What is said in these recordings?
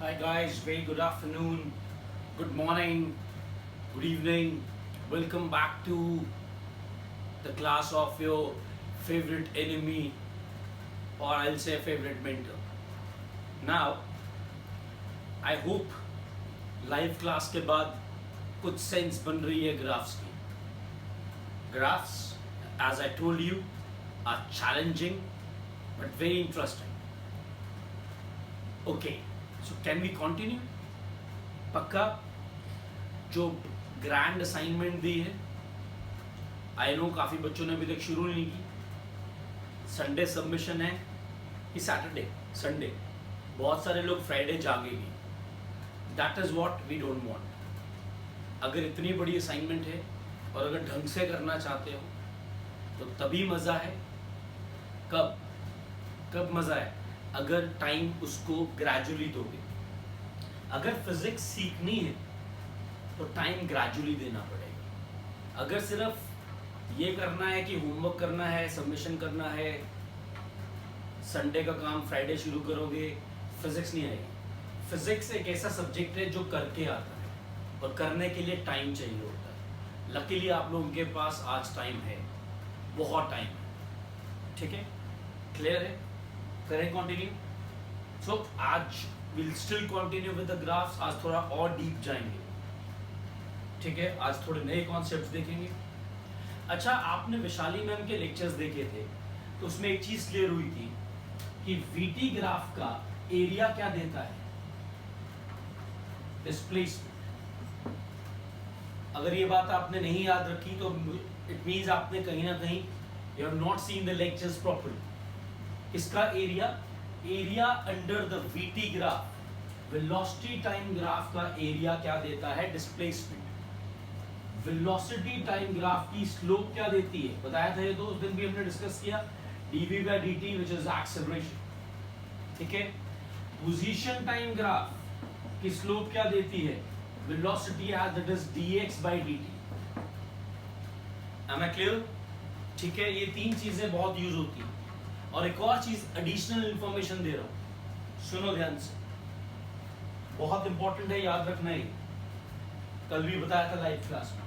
Hi guys, very good afternoon, good morning, good evening. Welcome back to the class of your favorite enemy, or I'll say favorite mentor. Now, I hope live class के बाद कुछ sense बन रही है graphs की. Graphs, as I told you, are challenging but very interesting. Okay, so can we continue? पक्का जो grand assignment दी है, आई नो काफ़ी बच्चों ने अभी तक शुरू नहीं की. संडे सबमिशन है कि सैटरडे संडे. बहुत सारे लोग फ्राइडे जागेंगे. That is what we don't want. अगर इतनी बड़ी असाइनमेंट है और अगर ढंग से करना चाहते हो तो तभी मज़ा है. कब मज़ा है? अगर टाइम उसको ग्रेजुअली दोगे. अगर फिजिक्स सीखनी है तो टाइम ग्रेजुअली देना पड़ेगा. अगर सिर्फ ये करना है कि होमवर्क करना है, सबमिशन करना है, संडे का काम फ्राइडे शुरू करोगे, फिजिक्स नहीं आएगी. फिजिक्स एक ऐसा सब्जेक्ट है जो करके आता है और करने के लिए टाइम चाहिए होता है. लकीली आप लोगों के पास आज टाइम है, बहुत टाइम है. ठीक है, क्लियर है? करें कंटिन्यू. सो आज will still continue with the graphs. आज थोड़ा और डीप जाएंगे. ठीक है, आज थोड़े नए कॉन्सेप्ट्स देखेंगे. अच्छा, आपने विशाली मैम के लेक्चर्स देखे थे तो उसमें एक चीज क्लियर हुई थी कि वीटी ग्राफ का एरिया क्या देता है? डिस्प्लेसमेंट. अगर ये बात आपने नहीं याद रखी तो इट मीन्स आपने कहीं ना कहीं you have not seen the lectures properly. इसका area under the VT graph, velocity time graph का एरिया क्या देता है? डिस्प्लेसमेंट. वेलोसिटी टाइम ग्राफ की स्लोप क्या देती है? बताया था ये तो उस दिन भी हमने डिस्कस किया. dv by dt which is acceleration. ठीक है. पोजीशन टाइम ग्राफ की स्लोप क्या देती है? Velocity as it is dx by dt. am I clear? ठीक है, ये तीन चीजें बहुत यूज होती हैं. और एक और चीज एडिशनल इंफॉर्मेशन दे रहा हूं, सुनो ध्यान से. बहुत इंपॉर्टेंट है, याद रखना है. कल भी बताया था लाइव क्लास में.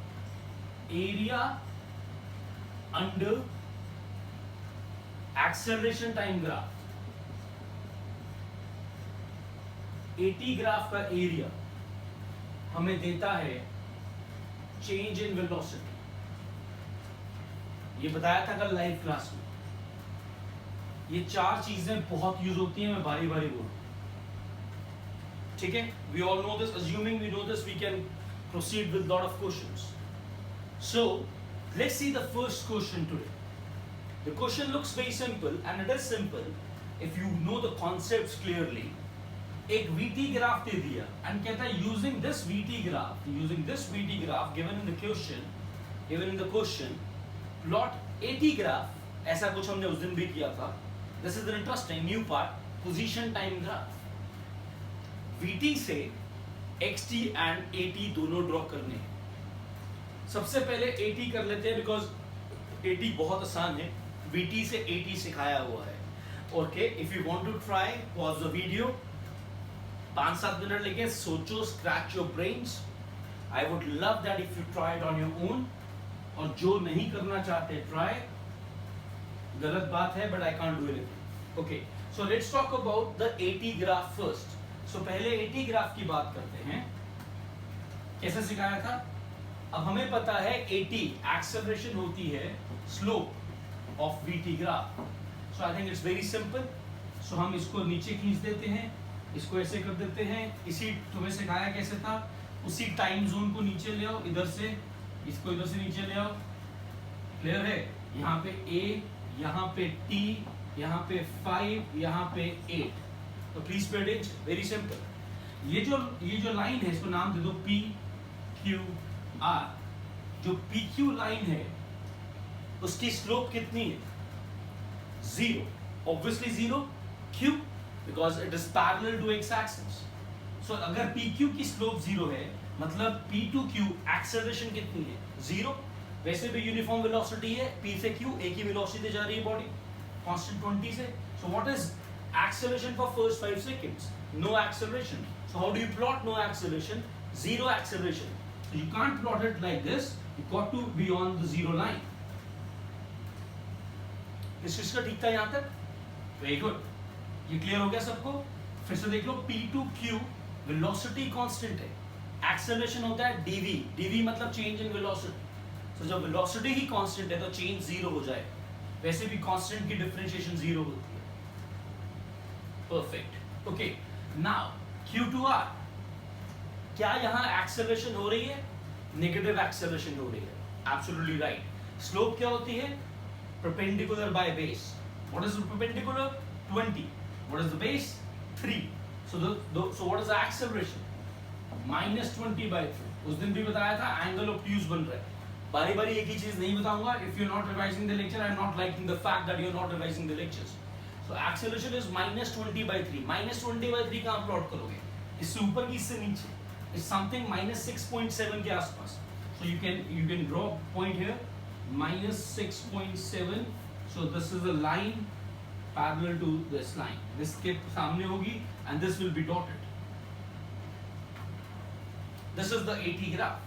Area under acceleration time graph, eighty graph का एरिया हमें देता है चेंज इन वेलोसिटी. ये बताया था कल लाइव क्लास में. ये चार चीजें बहुत यूज होती हैं, मैं बारी बारी बोलूं. ठीक है, we all know this. Assuming we know this, we can proceed with lot of questions. So let's see the first question today. The question looks very simple, and it is simple if you know the concepts clearly. एक VT graph दे दिया and कहता है using this VT graph given in the question plot AT graph. ऐसा कुछ हमने उस दिन भी किया था. This is the interesting new part, position time graph. VT से XT एंड AT दोनों ड्रॉ करने हैं. सबसे पहले AT कर लेते हैं बिकॉज AT बहुत आसान है. VT से AT सिखाया हुआ है. Okay, if you want to try, pause the video, 5-7 minute लेके सोचो, scratch your brains. I would love that if you try it on your own. और जो नहीं करना चाहते ट्राई, गलत बात है but I can't do anything. Okay, so let's talk about the AT graph first. So पहले AT ग्राफ की बात करते हैं. कैसे सिखाया था? अब हमें पता है AT एक्सेलरेशन होती है slope of VT graph. So I think it's very simple. So हम इसको नीचे खींच देते हैं, इसको ऐसे कर देते हैं. इसी तुम्हें सिखाया कैसे था, उसी टाइम जोन को नीचे ले आओ. इधर से इसको इधर से नीचे ले आओ. क्लियर है? यहाँ पे A, यहाँ पे T, यहाँ पे 5, यहाँ पे 8. तो please pay attention. Very simple. ये जो लाइन है इसको नाम दे दो PQR. जो PQ लाइन है उसकी स्लोप कितनी है? 0. ऑब्वियसली 0. क्यों? Because it is parallel to x axis. So अगर PQ की स्लोप 0 है मतलब P to Q एक्सेलरेशन कितनी है? 0. वैसे भी यूनिफॉर्म वेलोसिटी है, P से Q एक ही वेलोसिटी जा रही है बॉडी, कांस्टेंट 20 से. So what is acceleration for first 5 seconds? No acceleration. So So how do you plot no acceleration? Zero acceleration. So you can't plot it like this. You got to be on the zero line. इस चीज का ठीक था यहाँ तक? Very good. ये clear हो गया सबको? फिर से देख लो P2Q वेलोसिटी कांस्टेंट है, एक्सेलरेशन होता है dv, dv मतलब चेंज इन वेलोसिटी. तो जब वेलोसिटी ही कांस्टेंट है तो चेंज जीरो हो जाए. वैसे भी कांस्टेंट की डिफरेंशिएशन जीरो होती है. परफेक्ट. ओके, नाउ Q2R, क्या यहाँ एक्सेलरेशन हो रही है? नेगेटिव एक्सेलरेशन हो रही है. Absolutely right. स्लोप क्या होती है? Perpendicular by base. What is perpendicular? 20. What is the base? 3. So what is the acceleration? -20/3. उस दिन भी बताया था एंगल ऑब्ट्यूज बन रहा है. बारी बारी एक ही चीज नहीं बताऊंगा. If you're not revising the lecture, I'm not liking the fact that you're not revising the lectures. So acceleration is -20/3. -20/3 कहाँ प्लॉट करोगे? इससे ऊपर की इससे नीचे? It's something -6.7 के आसपास. So you can draw point here -6.7. So this is a line parallel to this line. This के सामने होगी and this will be dotted. This is the AT graph.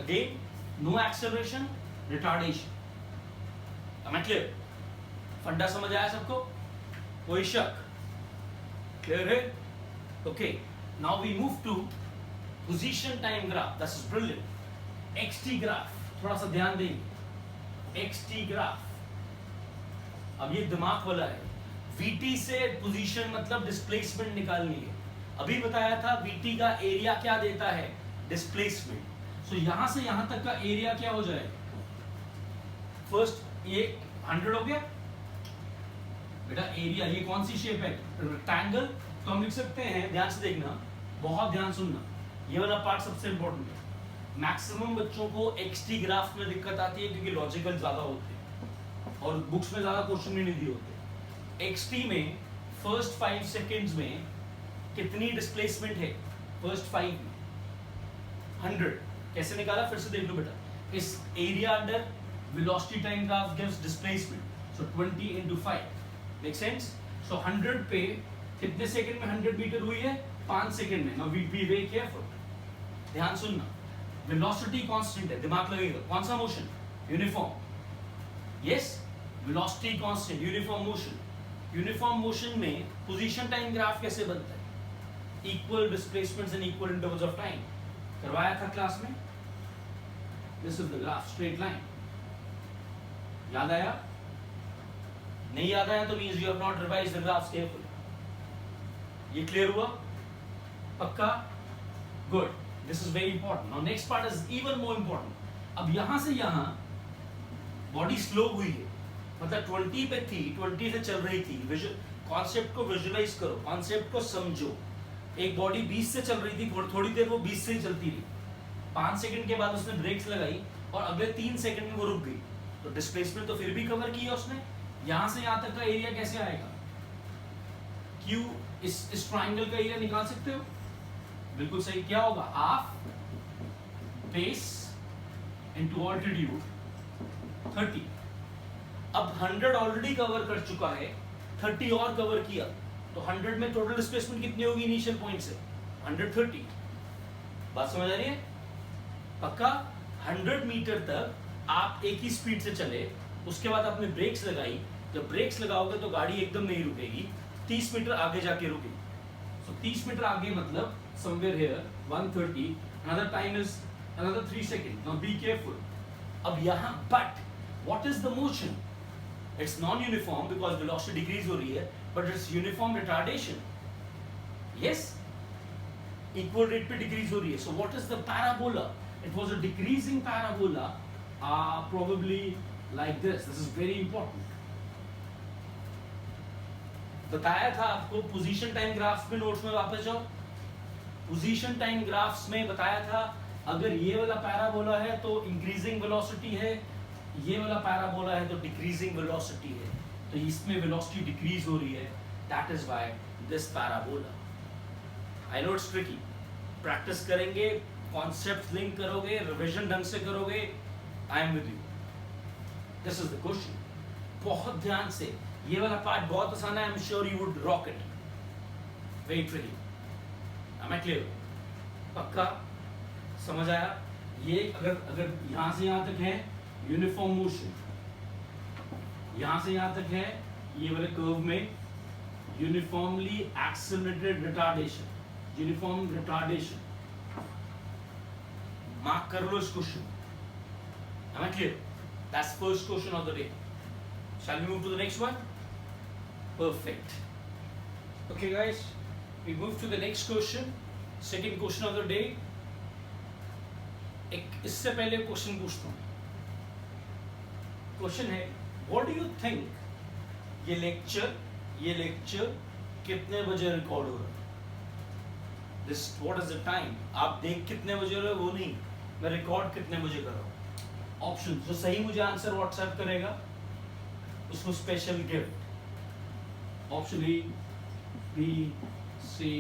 Again, no acceleration, retardation. Am I clear? फंडा समझ आया सबको? कोई शक? Clear है? Okay. Now we move to position time graph. This is brilliant. XT graph. थोड़ा सा ध्यान देंगे. XT graph. अब ये दिमाग वाला है. VT से पोजीशन मतलब डिस्प्लेसमेंट निकालनी है. अभी बताया था VT का एरिया क्या देता है? डिस्प्लेसमेंट. सो यहां से यहां तक का एरिया क्या हो जाएगा? फर्स्ट ये 100 हो गया बेटा. एरिया ये कौन सी शेप है? रेक्टेंगल. तो हम लिख सकते हैं, ध्यान से देखना, बहुत ध्यान सुनना, ये वाला पार्ट सबसे इंपॉर्टेंट है. मैक्सिमम बच्चों को XT ग्राफ में दिक्कत आती है क्योंकि लॉजिकल ज्यादा होते हैं और बुक्स में ज्यादा क्वेश्चन भी नहीं दिए होते. XT में फर्स्ट 5 सेकेंड्स में कितनी डिस्प्लेसमेंट है? फर्स्ट 5 में 100. कैसे निकाला? फिर से देख लो बेटा. इस area under velocity time graph gives displacement. So 20 into 5. Make sense? So 100 पे कितने सेकंड में 100 मीटर हुई है? 5 सेकंड में. Now be very careful. ध्यान सुनना. वेलोसिटी कांस्टेंट है, दिमाग लगेगा. कौन सा motion? Uniform. Yes, velocity constant, uniform motion. Uniform motion में पोजीशन टाइम ग्राफ कैसे बनता है? Equal displacements in equal intervals of time. करवाया था क्लास में. This is the graph, straight line. याद आया? नहीं याद आया तो means you have not revised the graphs carefully. ये क्लियर हुआ? पक्का? Good. This is very important. Now next part is even more important. अब यहां से यहां बॉडी स्लो हुई है, मतलब 20 पे थी, 20 से चल रही थी. कॉन्सेप्ट को विजुलाइज करो, कॉन्सेप्ट को समझो. एक बॉडी 20 से चल रही थी, थोड़ी देर वो 20 से ही चलती रही. 5 सेकंड के बाद उसने ब्रेक्स लगाई और अगले 3 सेकंड में वो रुक गई. तो डिस्प्लेसमेंट तो फिर भी कवर किया उसने. यहां से यहां तक का एरिया कैसे आएगा? Q, इस ट्राइंगल का एरिया निकाल सकते हो? बिल्कुल सही. क्या होगा? Half base into altitude 30. अब 100 ऑलरेडी कवर कर चुका है, 30 और कवर किया, तो 100 में टोटल डिस्प्लेसमेंट कितनी होगी इनिशियल पॉइंट से? 130. बात समझ आ रही है? पक्का? 100 मीटर तक आप एक ही स्पीड से चले, उसके बाद आपने ब्रेक्स लगाई. जब ब्रेक्स लगाओगे तो गाड़ी एकदम नहीं रुकेगी, 30 मीटर आगे जाके रुकेगी. सो 30 मीटर आगे मतलब somewhere here 130. another time is another 3 seconds. Now be careful. अब यहाँ but what is the motion? It's non-uniform because velocity decrease हो रही है, but it's uniform retardation. Yes, equal rate पे decrease हो रही है. So what is the parabola? It was a decreasing parabola, probably like this. This is very important. बताया था आपको पोजीशन टाइम ग्राफ्स में. नोट्स में वापस जाओ. पोजीशन टाइम ग्राफ्स में बताया था अगर ये वाला पैराबोला है तो इंक्रीजिंग वेलोसिटी है, ये वाला पैराबोला है तो डिक्रीजिंग वेलोसिटी है. तो इसमें वेलोसिटी डिक्रीज हो रही है. That is why this parabola. I know it's tricky. Practice करेंगे, कॉन्सेप्ट्स लिंक करोगे, रिवीजन ढंग से करोगे, आई am with you. This is the question. बहुत ध्यान से. ये वाला पार्ट बहुत आसान है. I am sure you would rock it. Very tricky. Am I clear? पक्का समझ आया? ये अगर यहाँ से यहाँ तक है यूनिफॉर्म मोशन, यहाँ से यहाँ तक है ये वाले कर्व में uniformly accelerated retardation, uniform retardation, mark कर लो इस question. Am I clear? That's first question of the day. Shall we move to the next one? Perfect. Okay guys, we move to the next question. Second question of the day. एक इससे पहले question पूछता हूँ. Question है, what do you think ये lecture कितने बजे record हो रहा है? This what is the time? आप देख कितने बजे रहे हो वो नहीं, मैं रिकॉर्ड कितने बजे कर रहा हूँ. ऑप्शन जो सही मुझे आंसर व्हाट्सएप करेगा उसको special gift. Option A, B, C,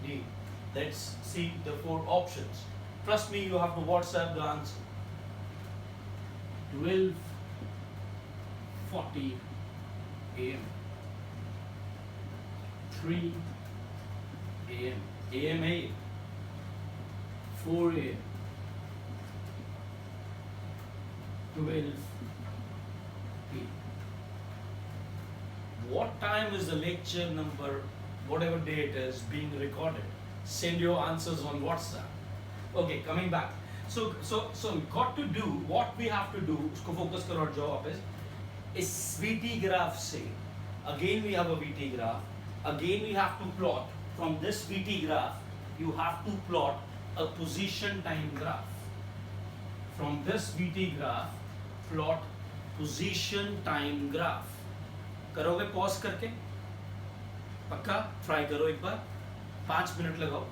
D. Let's see the 4 options. Trust me, you have to WhatsApp the answer. 12:40 a.m. 3 a.m. AMA 4 a.m. 12 p.m. What time is the lecture number, whatever day it is, being recorded? Send your answers on WhatsApp. Okay, coming back. So we got to do what we have to do. उसको focus करो और जाओ वापस. इस VT graph से, again we have a VT graph. Again we have to plot from this VT graph. You have to plot a position time graph. From this VT graph, plot position time graph. करोगे pause करके? पक्का try करो एक बार. 5 minute लगाओ.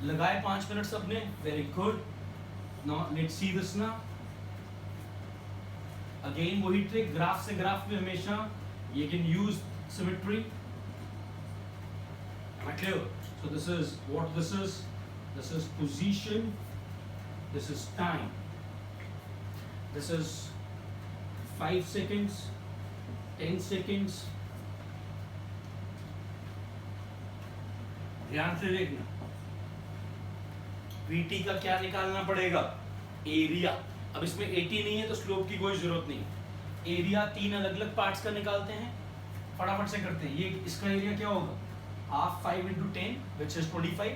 लगाए 5 minute सबने. Very good. Now let's see this ना. Again वही ट्रिक, ग्राफ से ग्राफ में हमेशा you can use symmetry. Am I clear? So this is what this is. This is position. This is time. This is 5 seconds, 10 seconds. ध्यान से देखना. VT का क्या निकालना पड़ेगा? एरिया. अब इसमें 80 नहीं है तो स्लोप की कोई जरूरत नहीं. एरिया 3 अलग अलग पार्ट्स का निकालते हैं. फटाफट से करते हैं. ये इसका एरिया क्या होगा? Half 5 into 10 which is 25.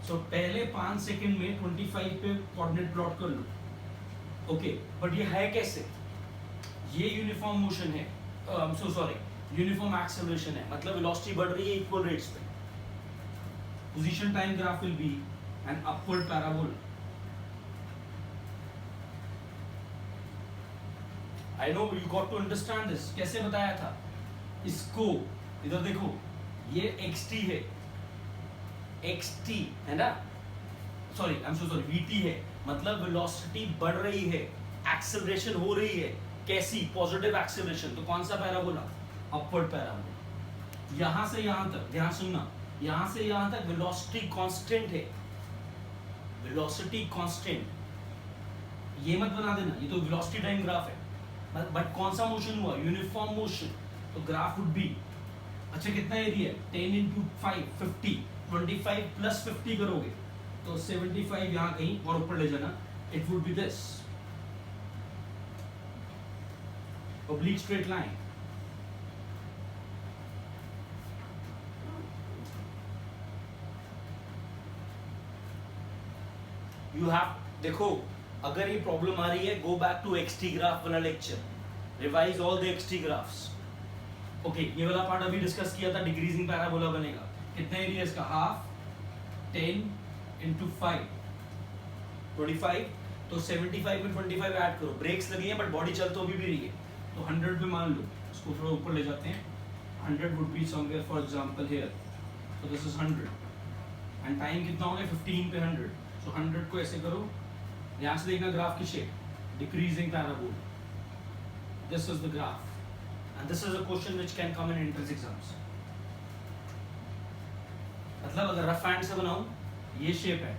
सो पहले 5 सेकंड में 25 पे कोऑर्डिनेट प्लॉट कर लो. ओके, बट ये है कैसे? ये यूनिफॉर्म मोशन है. सो सॉरी, यूनिफॉर्म एक्सेलरेशन है. मतलब वेलोसिटी बढ़ रही है इक्वल रेट्स पे. Position time graph will be an upward parabola. I know you got to understand this. कैसे बताया था? इसको इधर देखो, ये xt है, xt है ना? Sorry, I'm so sorry, vt है. मतलब वेलोसिटी बढ़ रही है, एक्सेलरेशन हो रही है. कैसी? Positive acceleration. तो कौन सा पैराबोला? Upward parabola. यहां से यहां तक ध्यान सुनना. यहां से यहां तक वेलोसिटी कांस्टेंट है. Velocity constant. ये मत बना देना, ये तो वेलोसिटी टाइम ग्राफ है. बट कौन सा मोशन हुआ? Uniform motion. तो ग्राफ वुड बी, अच्छा कितना एरिया? 10 into 5 50. 25 plus 50 करोगे तो 75 यहाँ कहीं और ऊपर ले जाना. It would be this oblique straight line. You have, देखो अगर ये प्रॉब्लम आ रही है, go back to XT graph वाला lecture, revise all the XT graphs. Okay, ये वाला पार्ट अभी डिस्कस किया था. डिक्रीजिंग पैराबोला बनेगा. कितना एरिया इसका? Half 10 into 5 25. तो 75 में 25 ऐड करो. ब्रेक्स लगी हैं बट बॉडी चल तो अभी भी रही है. तो 100 पे मान लो. इसको थोड़ा ऊपर ले जाते हैं. 100 would be somewhere for example here. So this is 100 and time कितना हो गया? 15 पे 100. So 100 को ऐसे करो. यहाँ से देखना ग्राफ की shape. Decreasing parabola. This is the graph and this is a question which can come in entrance exams. मतलब अगर रफ हैंड से बनाऊं, ये शेप है.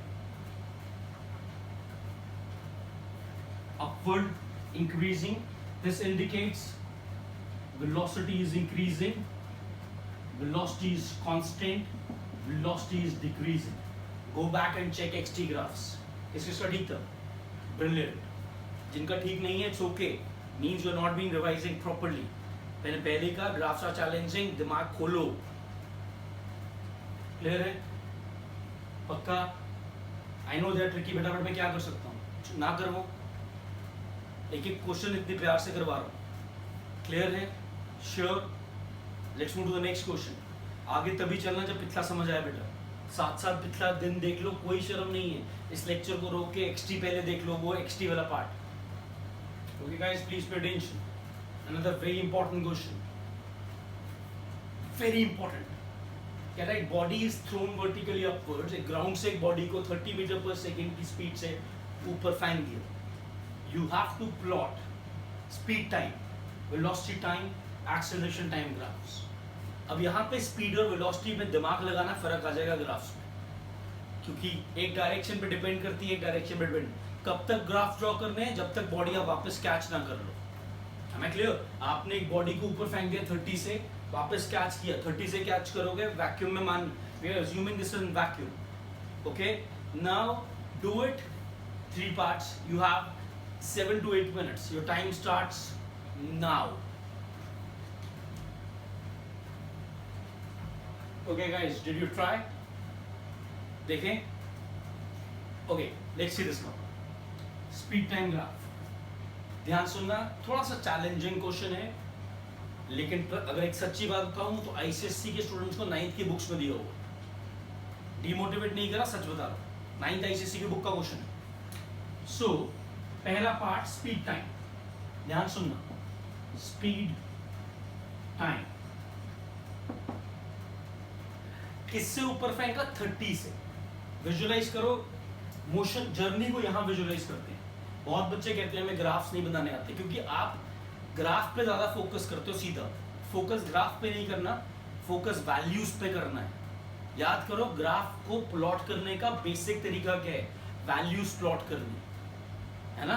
Upward increasing. This indicates velocity is increasing. Velocity is constant. velocity is decreasing. Go back and check XT graphs. किसका ठीक था? Brilliant. जिनका ठीक नहीं है, it's okay. Means you're not being revising properly. मैंने पहले का graphs are challenging, दिमाग खोलो. Clear है? पक्का? I know they're tricky, बेटा, बट मैं क्या कर सकता हूँ? ना करवाऊँ. एक एक क्वेश्चन इतने प्यार से करवा रहा हूँ. Clear है? Sure. Let's move to the next question. आगे तभी चलना जब पिछला समझ आया बेटा. साथ साथ पिछला दिन देख लो, कोई शर्म नहीं है. इस लेक्चर को रोक के XT पहले देख लो, वो XT वाला part. Okay guys, please pay attention. Another very important question. Very important. कह रहा है body is thrown vertically upwards. एक ground से एक body को 30 मीटर पर सेकेंड की स्पीड से ऊपर फेंक दिया. You have to plot speed time, velocity time, acceleration time graphs. अब यहाँ पे स्पीड और वेलोसिटी में दिमाग लगाना, फर्क आ जाएगा ग्राफ्स में, क्योंकि एक डायरेक्शन पे डिपेंड करती है, एक डायरेक्शन पे डिपेंड. कब तक ग्राफ ड्रॉ करने हैं? जब तक बॉडी आप वापस कैच ना कर लो. हमें क्लियर? आपने एक बॉडी को ऊपर फेंक दिया 30 से, वापस कैच किया, 30 से कैच करोगे वैक्यूम में. मान we are assuming this in vacuum. Okay, now do it 3 parts. You have 7 to 8 minutes. Your time starts now. Okay guys, did you try? देखें. Okay, let's see this now. Speed time graph. ध्यान सुनना, थोड़ा सा challenging question है, लेकिन अगर एक सच्ची बात बताऊं तो ICSE के स्टूडेंट्स को 9th की बुक्स में दिया हुआ. डिमोटिवेट नहीं करा, सच बता रहा हूं. 9th ICSE की बुक का क्वेश्चन है. सो पहला पार्ट स्पीड टाइम. ध्यान सुनना, स्पीड टाइम किससे ऊपर फेंका? 30 से. विजुअलाइज करो मोशन जर्नी को. यहां विजुअलाइज करते हैं. बहुत बच्चे कहते हैं हमें ग्राफ्स नहीं बनाने आते, क्योंकि आप ग्राफ पे ज्यादा फोकस करते हो. सीधा फोकस ग्राफ पे नहीं करना, फोकस वैल्यूज पे करना है. याद करो, ग्राफ को प्लॉट करने का बेसिक तरीका क्या है? वैल्यूज प्लॉट करनी है ना.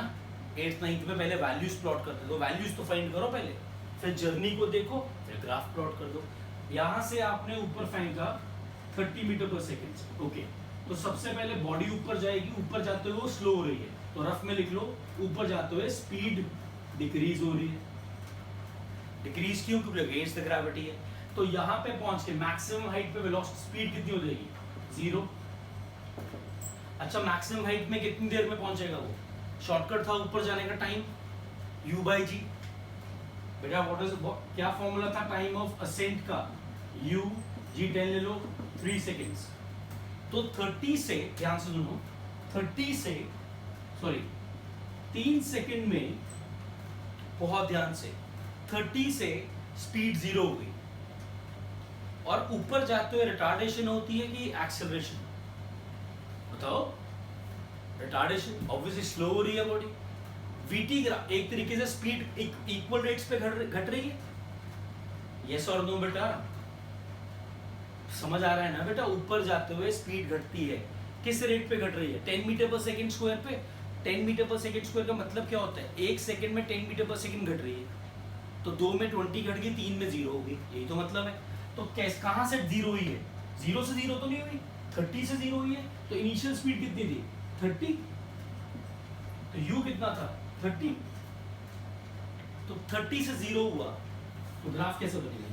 8th 9th में पहले वैल्यूज प्लॉट करते, तो वैल्यूज तो फाइंड करो पहले, फिर जर्नी को देखो, फिर ग्राफ प्लॉट कर दो. यहां से आपने ऊपर फेंका 30 मीटर पर सेकेंड. ओके, तो सबसे पहले बॉडी ऊपर जाएगी. ऊपर जाते हुए वो स्लो हो रही है, तो रफ में लिख लो, ऊपर जाते हुए स्पीड डिक्रीज हो रही है. डिक्रीज क्यों? क्योंकि अगेंस्ट द ग्रेविटी है. तो यहाँ पे पहुंच के मैक्सिमम हाइट पे वेलोसिटी स्पीड कितनी हो जाएगी? 0. अच्छा, मैक्सिमम हाइट में कितनी देर में पहुंचेगा वो? शॉर्टकट था ऊपर जाने का टाइम, u/g. बेटा व्हाट इज, क्या फॉर्मूला था टाइम ऑफ असेंट का? u/g 10 ले लो, 3 सेकेंड्स. तो 30 से, ध्यान से सुनो, 30 से, सॉरी 3 सेकेंड में, बहुत ध्यान से, 30 से स्पीड 0 हो गई. और ऊपर जाते हुए रिटार्डेशन होती है कि एक्सेलरेशन? बताओ. रिटार्डेशन. ऑब्वियसली स्लो हो रही है बॉडी. वीटी एक तरीके से स्पीड इक्वल रेट्स पे घट रही है. यस और नो बेटा? समझ आ रहा है ना बेटा? ऊपर जाते हुए स्पीड घटती है. किस रेट पे घट रही है? 10 मीटर पर सेकेंड स्क्वायर पे. 10 मीटर पर सेकेंड स्क्वायर का मतलब क्या होता है? 1 सेकेंड में 10 मीटर पर सेकेंड घट रही है. तो 2 में 20 घट गई, 3 में 0 हो गई. यही तो मतलब है. तो कहाँ से 0 हुई है? 0 से 0 तो नहीं हुई, 30 से 0 हुई है. तो इनिशियल स्पीड कितनी थी? 30. तो u कितना था? 30. तो 30 से 0 हुआ, तो ग्राफ कैसे बनेगा?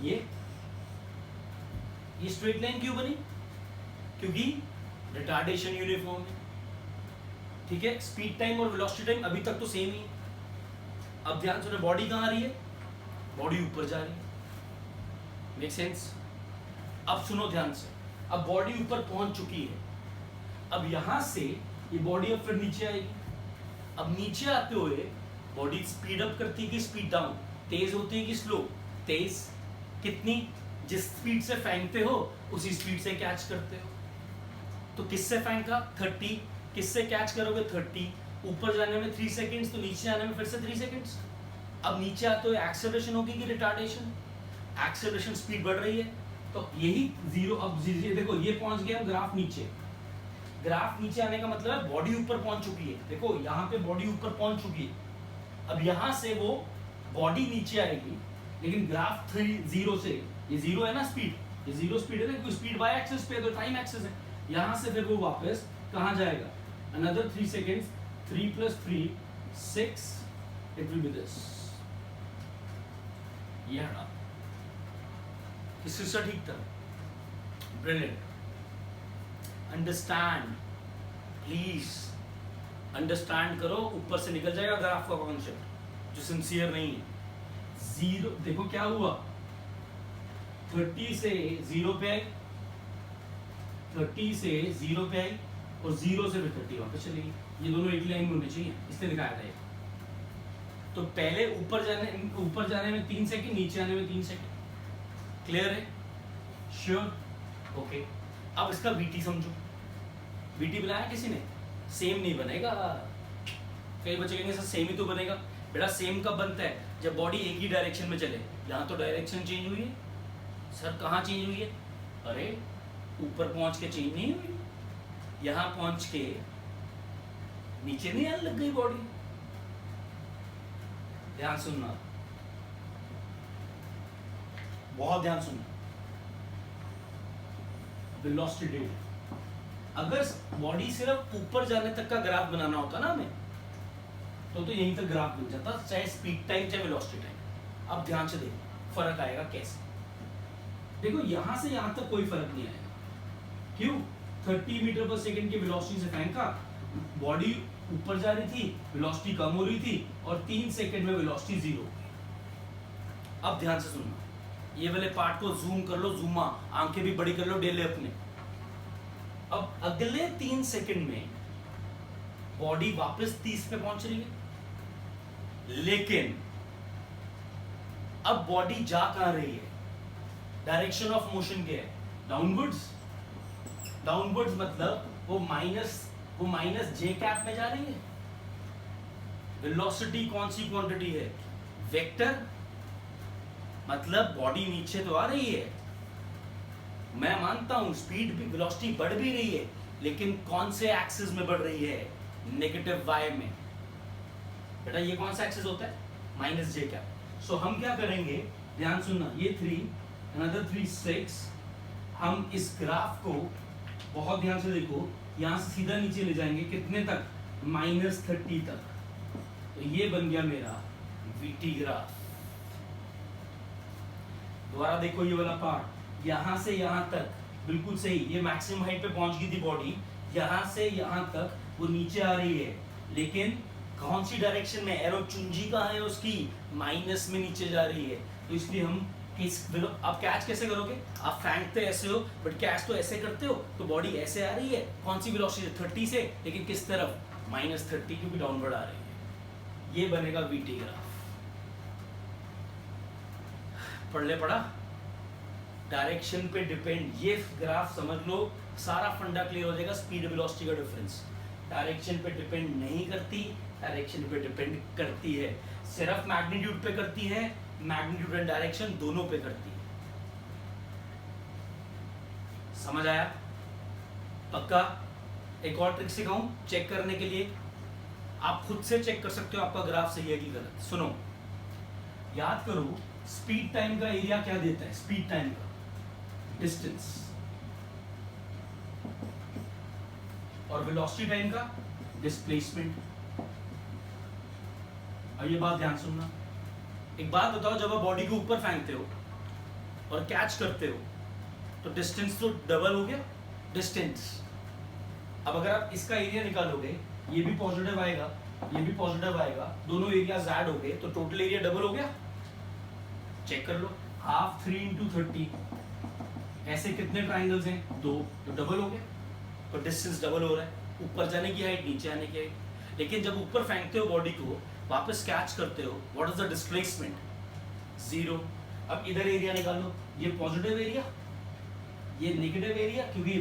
ये स्ट्रेट लाइन क्यों बनी? क्योंकि रिटार्डेशन यूनिफॉर्म है. ठीक है. स्पीड टाइम और वेलोसिटी टाइम अभी तक तो सेम ही. अब ध्यान सुनो, बॉडी कहाँ आ रही है? बॉडी ऊपर जा रही है. Make sense? अब सुनो ध्यान से, अब बॉडी ऊपर पहुंच चुकी है. अब यहां से ये बॉडी अब फिर नीचे आएगी. अब नीचे आते हुए बॉडी स्पीड अप करती है कि स्पीड डाउन? तेज होती है कि स्लो? तेज. कितनी? जिस स्पीड से फेंकते हो उसी स्पीड से कैच करते हो. तो किससे फेंका? 30. किससे कैच करोगे? 30. ऊपर जाने में 3 सेकेंड्स, तो नीचे आने में फिर से 3 सेकेंड्स. अब नीचे आते हुए एक्सेलरेशन होगी कि रिटार्डेशन? एक्सेलरेशन, स्पीड बढ़ रही है. तो यही 0. अब देखो, ये पहुंच गया ग्राफ नीचे. ग्राफ नीचे आने का मतलब है बॉडी ऊपर पहुंच चुकी है. देखो यहाँ पे बॉडी ऊपर पहुंच चुकी है. अब यहाँ से वो बॉडी नीचे आएगी, लेकिन ग्राफ 0 से, ये 0 है ना स्पीड, ये जीरो स्पीड है ना, क्योंकि स्पीड वाई एक्सिस पे है तो टाइम एक्सिस है। यहाँ से फिर वो वापस कहाँ जाएगा, another 3 seconds, 3 + 3 6, it will be this, ये हटा। किससे ठीक था, ब्रिलियंट। अंडरस्टैंड, प्लीज अंडरस्टैंड करो, ऊपर से निकल जाएगा ग्राफ का कॉन्सेप्ट जो सिंसियर नहीं है। जीरो देखो क्या हुआ, 30 से 0 पे आई, 30 से 0 पे आई और 0 से फिर 30 वापस चली गई। ये दोनों एक लाइन में होने चाहिए, इसलिए दिखाया था ये। तो पहले ऊपर जाने में 3 सेकंड, नीचे आने में 3 सेकंड। क्लियर है, श्योर, ओके। अब इसका वीटी समझो। वीटी बनाया किसी ने, सेम नहीं बनेगा। कई बच्चे कहेंगे सर सेम ही तो बनेगा। बेटा सेम कब बनता है, जब बॉडी एक ही डायरेक्शन में चले। यहाँ तो डायरेक्शन चेंज हुई है सर, कहाँ चेंज हुई है, अरे ऊपर पहुंच के चेंज नहीं हुई, यहाँ पहुंच के नीचे नहीं आने लग गई बॉडी। ध्यान सुनना, बहुत ध्यान सुनना। वेलोसिटी, अगर बॉडी सिर्फ ऊपर जाने तक का ग्राफ बनाना होता ना हमें, तो यहीं तक ग्राफ बन जाता, चाहे स्पीड टाइम चाहे वेलोसिटी टाइम। अब ध्यान से देखो फर्क आएगा कैसे। देखो यहां से यहां तक कोई फर्क नहीं आएगा, क्यों, 30 मीटर पर सेकंड की वेलोसिटी से फेंका, बॉडी ऊपर जा रही थी, वेलोसिटी कम हो रही थी और 3 सेकंड में वेलोसिटी 0 हो गई। अब ध्यान से सुनना, ये वाले पार्ट को जूम कर लो, जूमा, आंखें भी बड़ी कर लो डेले अपने। अब अगले 3 सेकंड में बॉडी वापस 30 पे पहुंच रही है, लेकिन अब बॉडी जा कहां रही है, डायरेक्शन ऑफ मोशन क्या है, डाउनवर्ड्स। डाउनवर्ड्स मतलब वो माइनस जे कैप में जा रही है। वेलोसिटी कौन सी क्वांटिटी है, वेक्टर, मतलब बॉडी नीचे तो आ रही है। मैं मानता हूं स्पीड भी, वेलोसिटी बढ़ भी रही है, लेकिन कौन से एक्सिस में बढ़ रही है, नेगेटिव वाई में। बेटा ये कौन सा एक्सिस होता है, माइनस जे कैप। सो हम क्या करेंगे, ध्यान सुनना, ये 3, अनदर 3 6। हम इस ग्राफ को बहुत ध्यान से देखो, यहां से सीधा नीचे ले जाएंगे, कितने तक, -30 तक। तो ये बन गया मेरा वीटी ग्राफ। दोबारा देखो ये वाला पार्ट, यहां से यहां तक बिल्कुल सही, ये मैक्सिमम हाइट पे पहुंच गई थी बॉडी, यहां से यहां तक वो नीचे आ रही है, लेकिन कौन सी डायरेक्शन में, एरो चुंजी कहाँ है उसकी, माइनस में नीचे जा रही है। तो इसलिए हम आप कैच कैसे करोगे, आप फेंकते ऐसे हो, बट कैच तो ऐसे करते हो, तो बॉडी ऐसे आ रही है, कौन सी वेलोसिटी, 30 से, लेकिन किस तरफ, -30, क्योंकि डाउनवर्ड आ रही है। ये बनेगा वीटी ग्राफ। पढ़ ले, पढ़ा, डायरेक्शन पे डिपेंड, ये ग्राफ समझ लो, सारा फंडा क्लियर हो जाएगा। स्पीड वेलोसिटी का डिफरेंस डायरेक्शन पे डिपेंड नहीं करती, डायरेक्शन पे डिपेंड करती है, सिर्फ मैग्नीट्यूड पे करती है, मैग्नीट्यूड एंड डायरेक्शन दोनों पे करती है। समझ आया, पक्का। एक और ट्रिक सिखाऊं चेक करने के लिए, आप खुद से चेक कर सकते हो आपका ग्राफ सही है कि गलत। सुनो, याद करो स्पीड टाइम का एरिया क्या देता है, स्पीड टाइम का डिस्टेंस, और वेलोसिटी टाइम का डिस्प्लेसमेंट। और ये बात ध्यान सुनना, एक बात बताओ, जब आप बॉडी को ऊपर फेंकते हो और कैच करते हो तो डिस्टेंस तो डबल हो गया, डिस्टेंस। अब अगर आप इसका एरिया निकालोगे, ये भी पॉजिटिव आएगा, ये भी पॉजिटिव आएगा, दोनों एरियाज ऐड हो गए, तो टोटल एरिया डबल हो गया। चेक कर लो, हाफ 3 × 30, ऐसे कितने ट्राइंगल्स हैं, 2, तो डबल हो गया, तो डिस्टेंस डबल हो रहा है, ऊपर जाने की हाइट, नीचे आने की हाइट। लेकिन जब ऊपर फेंकते हो बॉडी को, वापस कैच करते हो, व्हाट इज द डिस्प्लेसमेंट, 0। अब इधर एरिया निकालो, ये पॉजिटिव एरिया, ये नेगेटिव एरिया, क्योंकि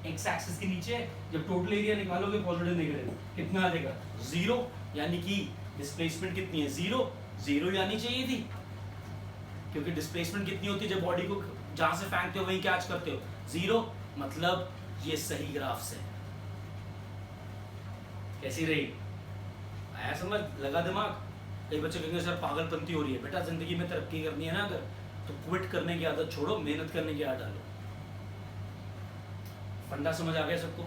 एक्स एक्सिस के नीचे है। जब टोटल एरिया निकालोगे पॉजिटिव नेगेटिव, कितना आ जाएगा, 0, यानी कि डिस्प्लेसमेंट कितनी है, 0 ही आनी चाहिए थी, क्योंकि डिस्प्लेसमेंट कितनी होती है जब बॉडी को जहां से फेंकते हो वहीं कैच करते हो, 0, मतलब ये सही ग्राफ से। कैसी रही, आया समझ, लगा दिमाग। कई बच्चे कहेंगे सर पागलपंती हो रही है। बेटा जिंदगी में तरक्की करनी है ना अगर, तो क्विट करने की आदत छोड़ो, मेहनत करने की आदत डालो। फंडा समझ आ गया सबको?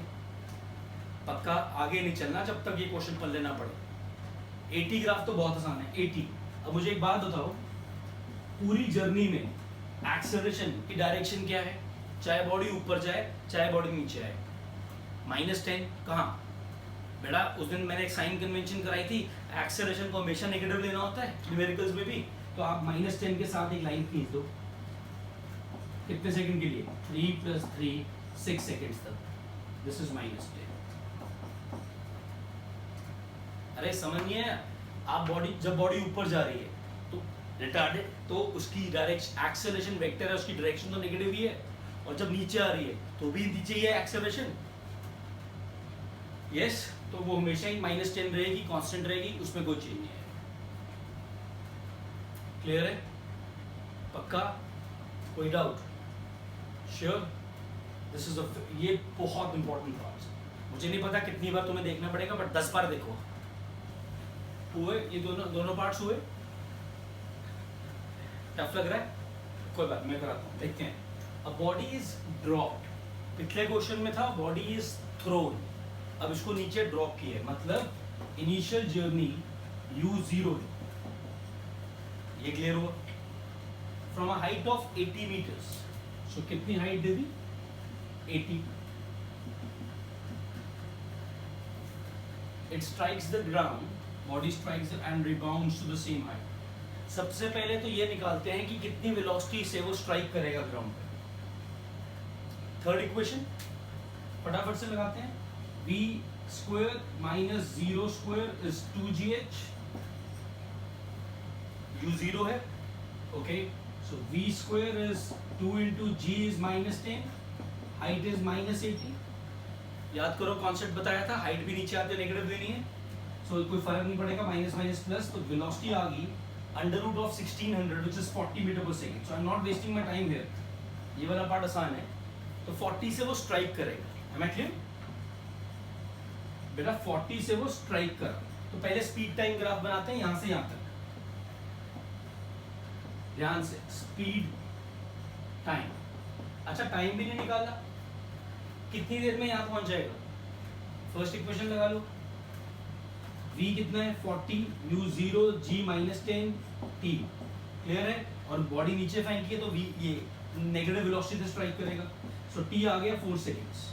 पक्का आगे नहीं चलना जब तक ये क्वेश्चन पढ़ लेना पड़े। 80 ग्राफ तो बहुत आसान है, 80। अब मुझे एक बात बताओ, पूरी जर्नी में एक्सेलरेशन की डायरेक्शन क्या है? चाहे बॉडी ऊपर जाए चाहे बॉडी नीचे आए, -10 कहाँ? बेटा उस दिन मैंने एक साइन कन्वेंशन कराई थी, एक्सेलरेशन को हमेशा नेगेटिव लेना होता है न्यूमेरिकल्स में भी, तो आप -10 के साथ एक लाइन खींच दो। कितने सेकंड के लिए? 3 + 3 6 सेकंड्स तक। This is -10। अरे समझिए, आप जब बॉडी ऊपर जा रही है तो रिटार्डेड, तो उसकी डायरेक्शन एक्सेलरेशन वेक्टर है, उसकी डायरेक्शन तो नेगेटिव ही है, और जब नीचे आ रही है तो भी नीचे ही है एक्सेलरेशन। यस, तो वो हमेशा ही -10 रहेगी, कांस्टेंट रहेगी, उसमें कोई चेंज नहीं है। क्लियर है? पक्का? कोई डाउट? श्योर? दिस इज ये बहुत इंपॉर्टेंट पार्ट। मुझे नहीं पता कितनी बार तुम्हें देखना पड़ेगा, बट 10 बार देखो। हुए ये दोनों पार्ट्स हुए? टफ लग रहा है? कोई बात, मैं कराता हूँ, देखते हैं। अ बॉडी इज ड्रॉप्ड, पिछले क्वेश्चन में था बॉडी इज थ्रोन, अब इसको नीचे ड्रॉप किया है, मतलब इनिशियल जर्नी u0 है। ये क्लियर हुआ? From a height of 80 metres, so कितनी हाइट दे दी? 80। It strikes the ground, body strikes and rebounds to the same height. सबसे पहले तो ये निकालते हैं कि कितनी वेलोसिटी से वो स्ट्राइक करेगा ग्राउंड पे। थर्ड इक्वेशन फटाफट से लगाते हैं। v² - 0² is 2gh। u0 है, okay, so v² is 2 × g is -10, height is -80। याद करो कॉन्सेप्ट बताया था, हाइट भी नीचे आते नेगेटिव लेनी है, सो कोई फर्क नहीं पड़ेगा, माइनस प्लस, तो वेलोसिटी आ गई √of 1600 which is 40 मीटर पर second. So I am not wasting my time here, ये वाला पार्ट आसान है। तो 40 से वो स्ट्राइक करेगा, एम आई क्लियर? बेटा 40 से वो स्ट्राइक कर, तो पहले स्पीड टाइम ग्राफ बनाते हैं यहां से यहां तक, ध्यान से, स्पीड टाइम। अच्छा टाइम भी नहीं निकाला, कितनी देर में यहां पहुंच जाएगा? फर्स्ट इक्वेशन लगा लो, v कितना है? 40, u0 g -10 t, क्लियर है? और बॉडी नीचे फाइंड की है, तो v ये नेगेटिव वेलोसिटी से स्ट्राइक करेगा, सो t आ गया 4 सेकेंड्स,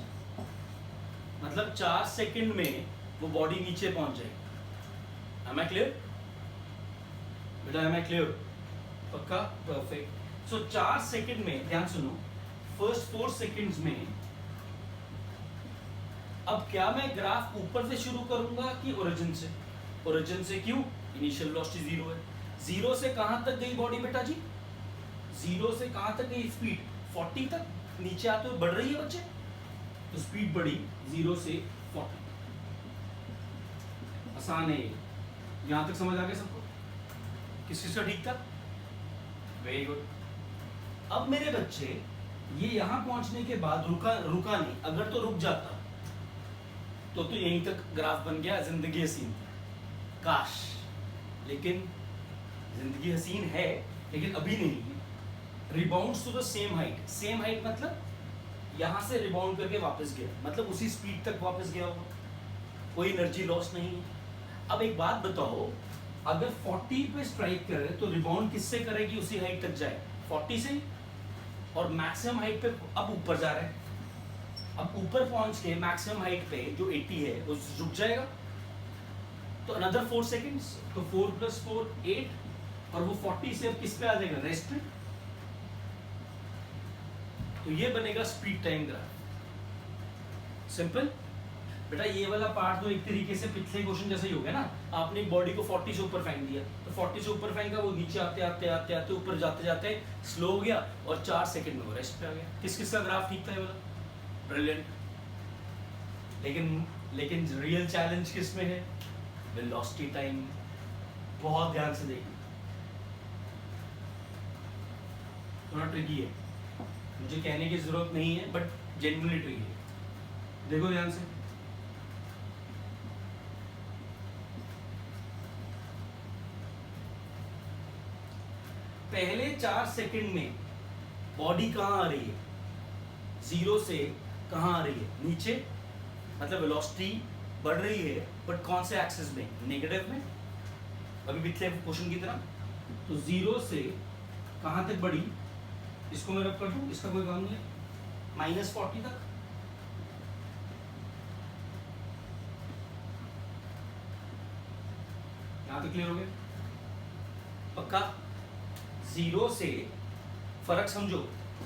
मतलब 4 सेकंड में वो बॉडी नीचे पहुंच जाएगी। Am I clear? बेटा एम आई क्लियर? पक्का? परफेक्ट। सो 4 सेकंड में, ध्यान सुनो, फर्स्ट 4 सेकंड्स में, अब क्या मैं ग्राफ ऊपर से शुरू करूंगा कि ओरिजिन से? ओरिजिन से, क्यों? इनिशियल वेलोसिटी 0 है। 0 से कहां तक गई बॉडी बेटा जी? 0 से कहां तक गई स्पीड? 40 तक, नीचे आते हुए बढ़ रही है बच्चे, तो स्पीड बढ़ी 0 से 40। आसान है ये, यहां तक समझ आ गया सबको? किस चीज का ठीक था? Very good. अब मेरे बच्चे ये यहां पहुंचने के बाद रुका नहीं, अगर तो रुक जाता तो यहीं तक ग्राफ बन गया, जिंदगी हसीन थी, काश। लेकिन जिंदगी हसीन है, लेकिन अभी नहीं है। Rebounds to the same height, same height मतलब यहां से रिबाउंड करके वापस गया, मतलब उसी स्पीड तक वापस गया होगा, कोई एनर्जी लॉस नहीं है। अब एक बात बताओ, अगर 40 पे स्ट्राइक करे तो रिबाउंड किससे करेगी? उसी हाइट तक जाए, 40 से, और मैक्सिमम हाइट पे अब ऊपर जा रहा है, अब ऊपर पहुंच के मैक्सिमम हाइट पे जो 80 है वो रुक जाएगा, तो अनदर 4 सेकेंड्स, तो 4 + 4 8, और वो 40 से अब किस पे आ जाएगा? रेस्ट पे। तो ये बनेगा स्पीड टाइम ग्राफ। सिंपल बेटा, ये वाला पार्ट तो एक तरीके से पिछले क्वेश्चन जैसा ही हो गया ना, आपने बॉडी को 40 से ऊपर फेंक दिया, तो 40 से ऊपर फेंका, वो नीचे आते आते आते आते ऊपर जाते जाते स्लो हो गया, और 4 सेकंड में वो रेस्ट पे आ गया। किस किस का ग्राफ ठीक था ये वाला? ब्रिलियंट। लेकिन रियल चैलेंज किस में है? Velocity time. बहुत ध्यान से देखिए, थोड़ा ट्रिकी है, मुझे कहने की जरूरत नहीं है, बट जेन्युइनली ट्रिकी है। देखो ध्यान से, पहले 4 सेकंड में बॉडी कहां आ रही है? 0 से कहाँ आ रही है, नीचे, मतलब वेलोसिटी बढ़ रही है बट कौन से एक्सिस में, नेगेटिव में, अभी पिछले क्वेश्चन की तरह। तो 0 से कहाँ तक बढ़ी, इसको मैं रब कर दूँ, इसका कोई काम नहीं है, -40 तक। यहाँ तक क्लियर हो गया, पक्का। 0 से फर्क समझो,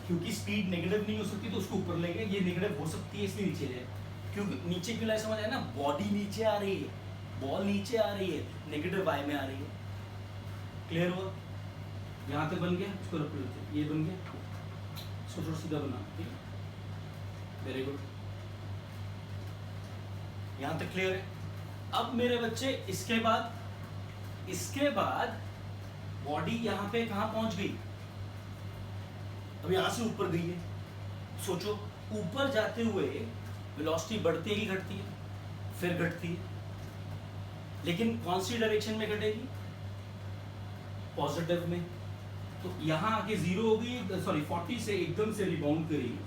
क्योंकि स्पीड नेगेटिव नहीं हो सकती तो उसको ऊपर ले गए, ये नेगेटिव हो सकती है इसलिए नीचे ले, क्योंकि नीचे क्यों लाए, समझ आया ना, बॉडी नीचे आ रही है, बॉल नीचे आ रही है, नेगेटिव वाई में आ रही है, क्लियर हुआ। यहाँ तक बन गया, इसको रख लेते, ये बन गया, इसको थोड़ा सीधा बना, ठीक है, वेरी गुड, यहाँ तक क्लियर है। अब मेरे बच्चे इसके बाद बॉडी यहाँ पे कहाँ पहुंच गई, अब यहाँ से ऊपर गई है, सोचो ऊपर जाते हुए वेलोसिटी बढ़ती है कि घटती है, फिर घटती है, लेकिन कौन सी डायरेक्शन में घटेगी, पॉजिटिव में। तो यहाँ आके 0 हो गई, सॉरी 40 से एकदम से रिबाउंड करेगी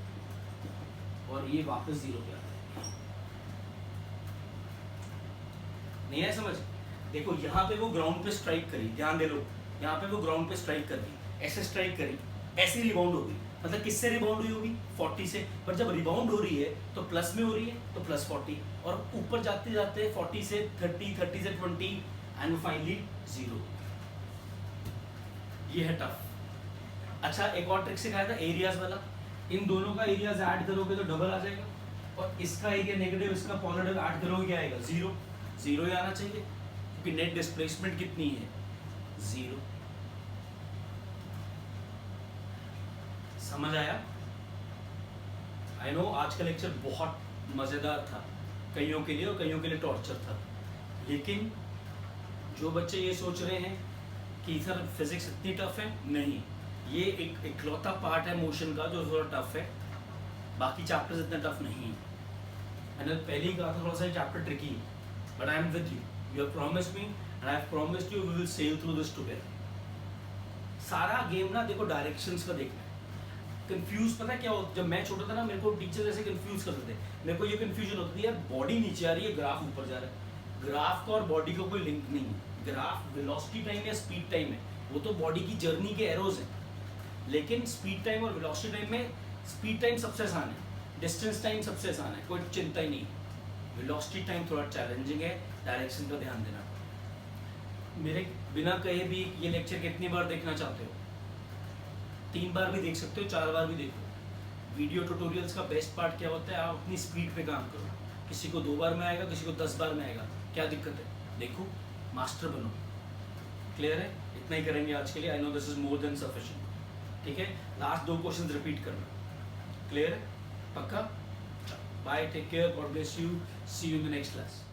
और ये वापस 0 पे आ जाएगी। नहीं है समझ, देखो यहाँ पे वो ग्राउंड पे स्ट्राइक करी, ध्यान दे लो, यहाँ पे वो ग्राउंड पे स्ट्राइक कर दी, ऐसे स्ट्राइक करी, ऐसी रिबाउंड होगी, मतलब किससे रिबाउंड हुई होगी, 40 से, पर जब रिबाउंड हो रही है तो प्लस में हो रही है तो +40, और ऊपर जाते जाते 40 से 30, 30 से 20 एंड फाइनली 0। ये है टफ। अच्छा एक और ट्रिक सिखाया था एरियाज वाला, इन दोनों का एरियाज ऐड करोगे तो डबल आ जाएगा, और इसका एरिया नेगेटिव इसका पॉजिटिव ऐड करोगे क्या आएगा, 0। 0 ही आना चाहिए क्योंकि नेट डिस्प्लेसमेंट कितनी है, 0। समझ आया। आई नो आज का लेक्चर बहुत मज़ेदार था कईयों के लिए और कईयों के लिए टॉर्चर था, लेकिन जो बच्चे ये सोच रहे हैं कि सर फिजिक्स इतनी टफ है, नहीं, ये एक इकलौता पार्ट है मोशन का जो थोड़ा टफ है, बाकी चैप्टर्स इतने टफ नहीं है। मैंने पहले ही कहा था थोड़ा सा चैप्टर ट्रिकी है, but I am with you, you have promised me and I have promised you we will sail through this together. सारा गेम ना देखो डायरेक्शंस का देखना है। कंफ्यूज पता है क्या हो, जब मैं छोटा था ना मेरे को टीचर ऐसे कंफ्यूज करते थे, मेरे को ये कंफ्यूजन होती थी यार बॉडी नीचे आ रही है ग्राफ ऊपर जा रहा है, ग्राफ का और बॉडी का कोई लिंक नहीं है, ग्राफ वेलोसिटी टाइम या स्पीड टाइम है, वो तो बॉडी की जर्नी के एरोज हैं, लेकिन स्पीड टाइम और वेलोसिटी टाइम में स्पीड टाइम सबसे आसान है, डिस्टेंस टाइम सबसे आसान है, कोई चिंता ही नहीं, वेलोसिटी टाइम थोड़ा चैलेंजिंग है, डायरेक्शन का ध्यान देना। मेरे बिना कहे भी ये लेक्चर कितनी बार देखना चाहते हो, 3 बार भी देख सकते हो, 4 बार भी देखो। वीडियो ट्यूटोरियल्स का बेस्ट पार्ट क्या होता है, आप अपनी स्पीड पे काम करो, किसी को 2 बार में आएगा, किसी को 10 बार में आएगा, क्या दिक्कत है, देखो मास्टर बनो। क्लियर है, इतना ही करेंगे आज के लिए, I know this is more than sufficient, ठीक है। लास्ट 2 क्वेश्चन रिपीट करना, क्लियर है, पक्का। Bye, take care, God bless you, see you in the next class.